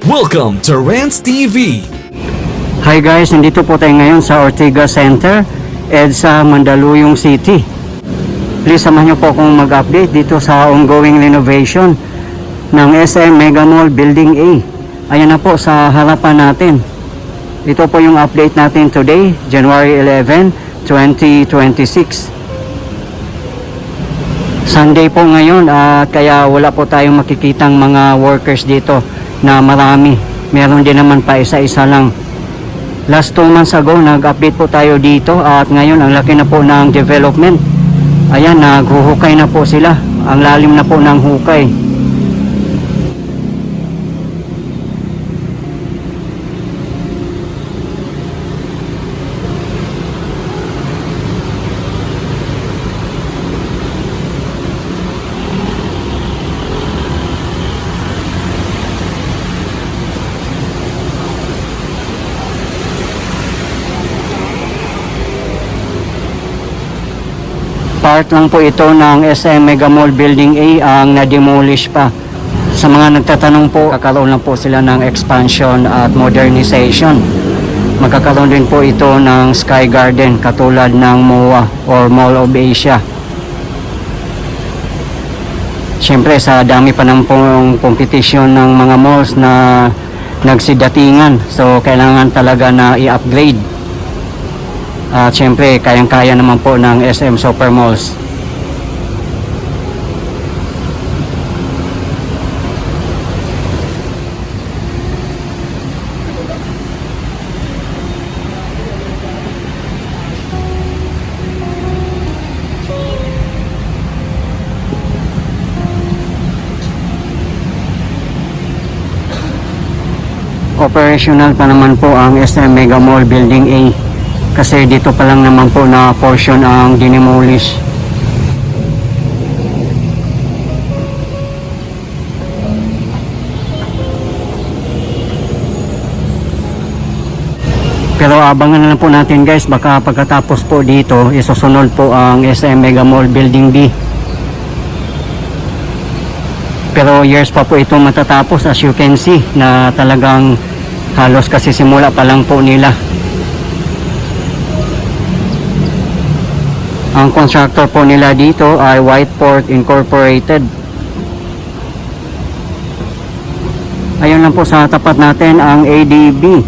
Welcome to Rants TV. Hi guys, nandito po tayo ngayon sa Ortigas Center, EDSA, Mandaluyong City. Please samahan niyo po akong mag-update dito sa ongoing renovation ng SM Mega Mall Building A. Ayan na po sa harapan natin. Ito po yung update natin today, January 11, 2026. Sunday po ngayon at kaya wala po tayong makikitang mga workers dito na marami. Meron din naman pa isa-isa lang. Last 2 months ago nag-update po tayo dito at ngayon ang laki na po ng development. Ayan, naghuhukay na po sila. Ang lalim na po ng hukay. Part lang po ito ng SM Mega Mall Building A ang na-demolish pa. Sa mga nagtatanong po, kakaroon lang po sila ng expansion at modernization. Magkakaroon din po ito ng Sky Garden katulad ng MOA or Mall of Asia. Siyempre sa dami pa ng competition ng mga malls na nagsidatingan. So kailangan talaga na i-upgrade. At syempre kayang-kaya naman po ng SM Super Malls. Operational pa naman po ang SM Mega Mall Building A. Kasi dito pa lang naman po na portion ang dinemolish. Pero abangan na lang po natin guys, baka pagkatapos po dito isusunod po ang SM Mega Mall Building B. Pero years pa po ito matatapos, as you can see na talagang halos kasi simula pa lang po nila. Ang contractor po nila dito ay Whiteport Incorporated. Ayun lang po sa tapat natin ang ADB.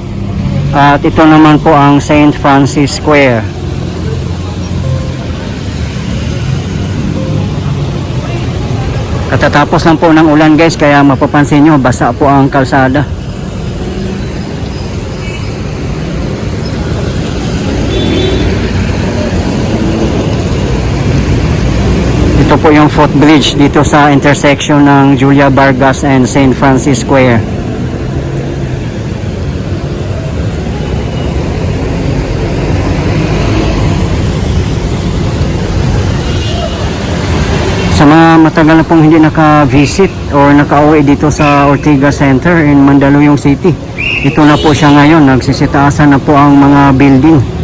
At ito naman po ang St. Francis Square. Katatapos lang po ng ulan guys, kaya mapapansin nyo basa po ang kalsada. Ito po yung footbridge dito sa intersection ng Julia Vargas and St. Francis Square. Sa mga matagal na pong hindi naka-visit or naka-uwi dito sa Ortigas Center in Mandaluyong City, ito na po siya ngayon. Nagsisitaasan na po ang mga building.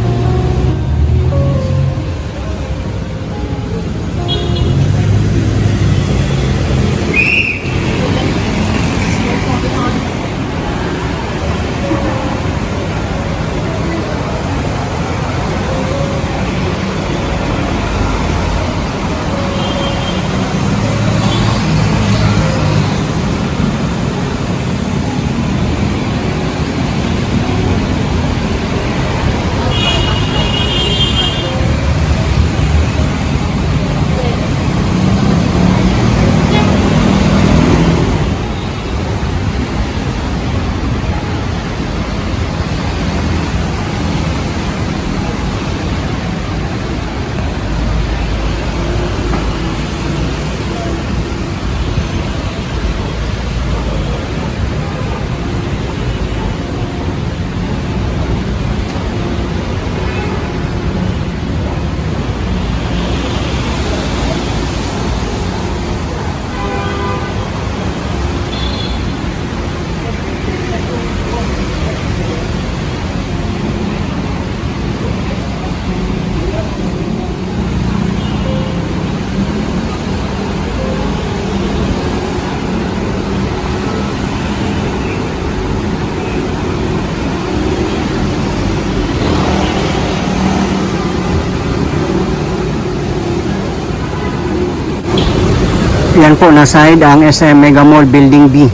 Yan po na side ang SM Mega Mall Building B.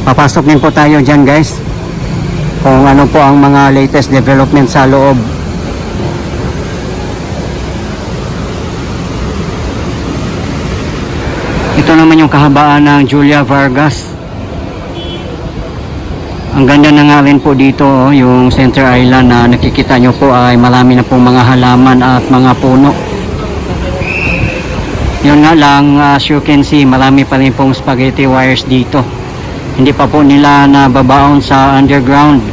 Papasok din po tayo dyan guys. Kung ano po ang mga latest development sa loob. Ito naman yung kahabaan ng Julia Vargas. Ang ganda na nga rin po dito, yung Center Island na nakikita nyo po ay marami na pong mga halaman at mga puno. Yun nga lang, as you can see, marami pa rin pong spaghetti wires dito. Hindi pa po nila nababaon sa underground.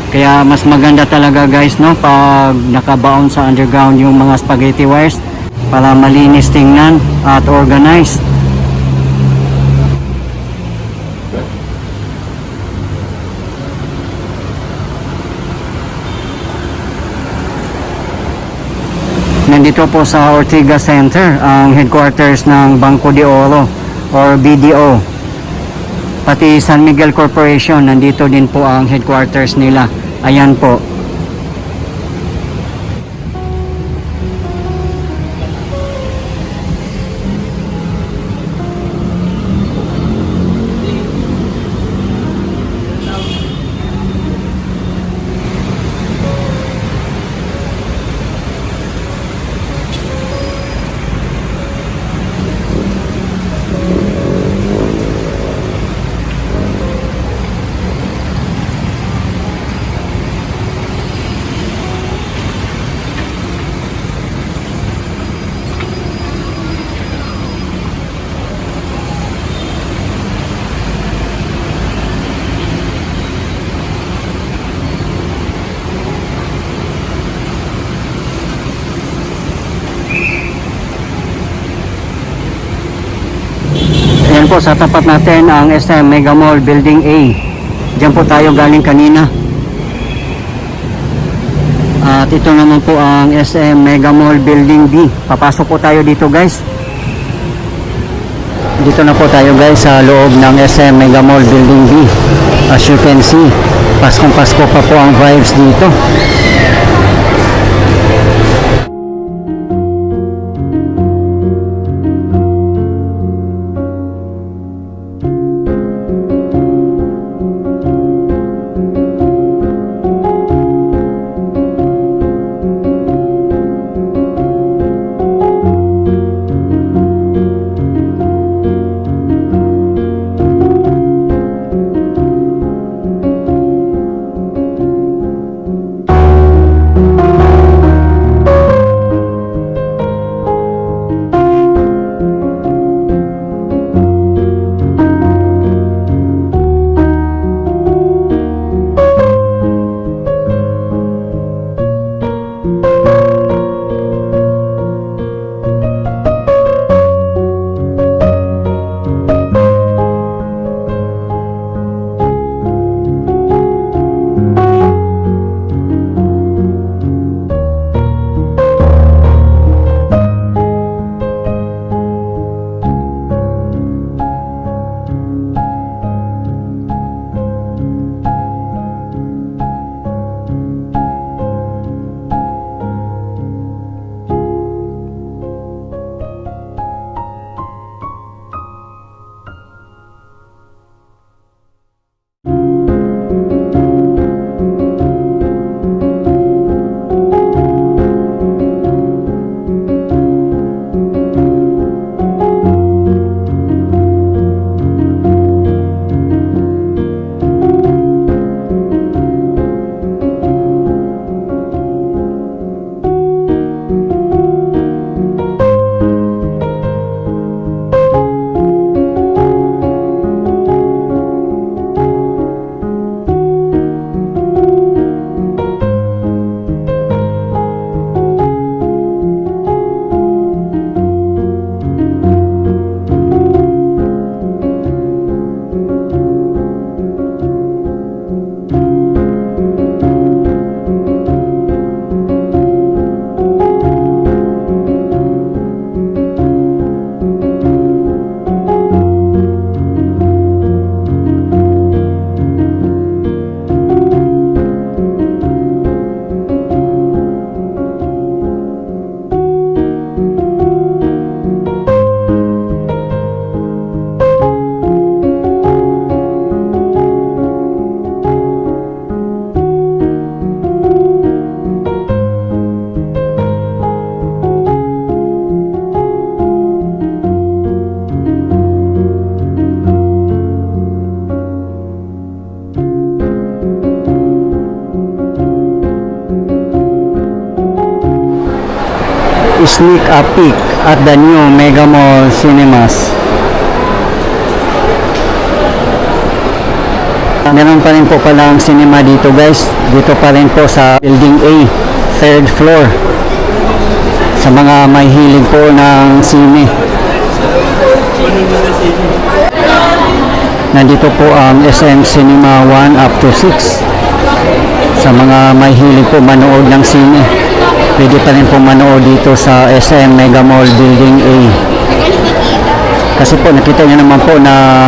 Kaya mas maganda talaga guys, no, pag nakabaon sa underground yung mga spaghetti wires para malinis tingnan at organized. Nandito po sa Ortigas Center ang headquarters ng Banco de Oro or BDO. Pati San Miguel Corporation, nandito din po ang headquarters nila. Ayan po. Ayan po, sa tapat natin ang SM Mega Mall Building A. Diyan po tayo galing kanina. At ito naman po ang SM Mega Mall Building B. Papasok po tayo dito guys. Dito na po tayo guys sa loob ng SM Mega Mall Building B. As you can see, Paskong Pasko pa po ang vibes dito. sneak a peek at the new Mega Mall Cinemas. Meron pa rin po palang cinema dito guys. Dito pa rin po sa Building A, 3rd floor. Sa mga may hilig po ng sine. Nandito po ang SM Cinema 1 up to 6. Sa mga may hilig po manood ng sine, pwede pa rin po manood dito sa SM Mega Mall Building A. Kasi po nakita nyo naman po na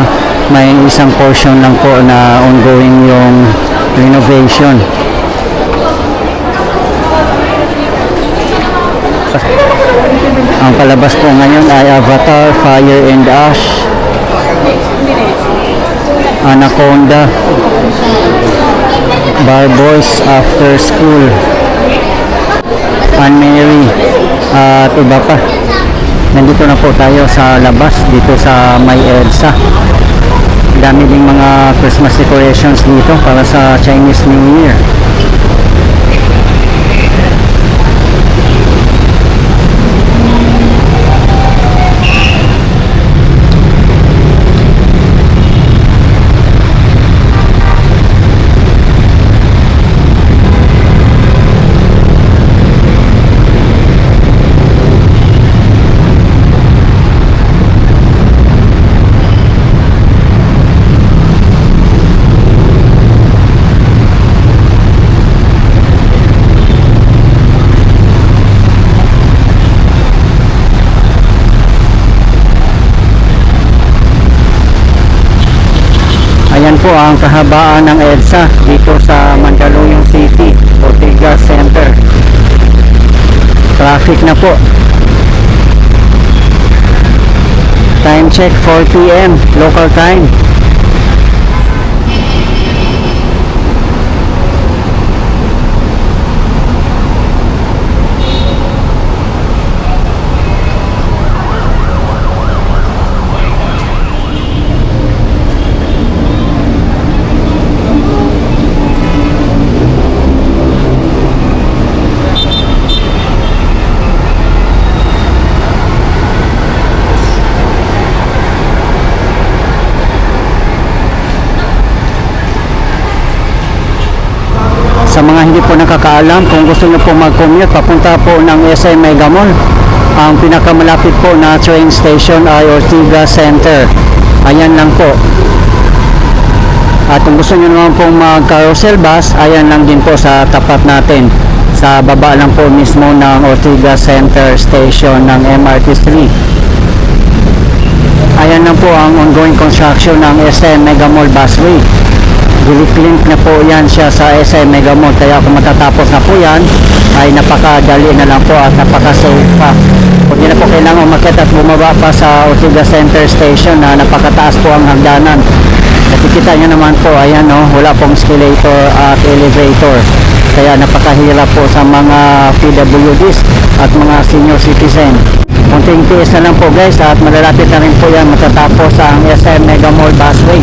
may isang portion lang po na ongoing yung renovation. Ang palabas po ngayon ay Avatar, Fire and Ash, Anaconda, Barboys After School, Anne Mary, at iba pa. Nandito na po tayo sa labas, dito sa May EDSA. Dami ding mga Christmas decorations dito para sa Chinese New Year. Ayan po ang kahabaan ng EDSA dito sa Mandaluyong City, Ortigas Center. Traffic na po. Time check 4 PM local time. Sa mga hindi po nakakaalam, kung gusto nyo po mag-commute papunta po ng SM Mega Mall, ang pinakamalapit po na train station ay Ortigas Center. Ayan lang po. At kung gusto nyo naman pong mag-carousel bus, ayan lang din po sa tapat natin. Sa baba lang po mismo ng Ortigas Center Station ng MRT3. Ayan lang po ang ongoing construction ng SM Mega Mall Busway. Dilip-link na po yan siya sa SM Mega Mall, kaya kung matatapos na po yan ay napakadali na lang po at napaka-safe pa. Hindi na po kailangan umakyat at bumaba pa sa Ortigas Center Station na napakataas po ang hagdanan. Nakikita nyo naman po, ayan no, wala pong escalator at elevator, kaya napakahirap po sa mga PWDs at mga senior citizen. Kunting tiis na lang po guys at malalapit na rin po yan matatapos ang SM Mega Mall Busway.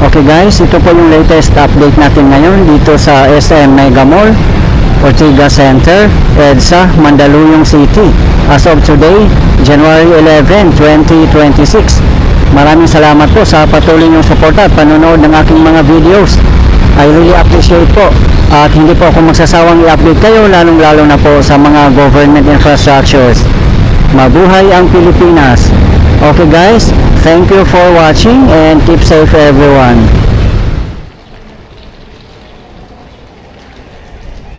Okay guys, ito po yung latest update natin ngayon dito sa SM Mega Mall, Ortigas Center, EDSA, Mandaluyong City. As of today, January 11, 2026. Maraming salamat po sa patuloy niyong suporta at panonood ng aking mga videos. I really appreciate po. At hindi po ako magsasawang i-update kayo, lalong-lalo na po sa mga government infrastructures. Mabuhay ang Pilipinas! Okay guys, thank you for watching and keep safe everyone.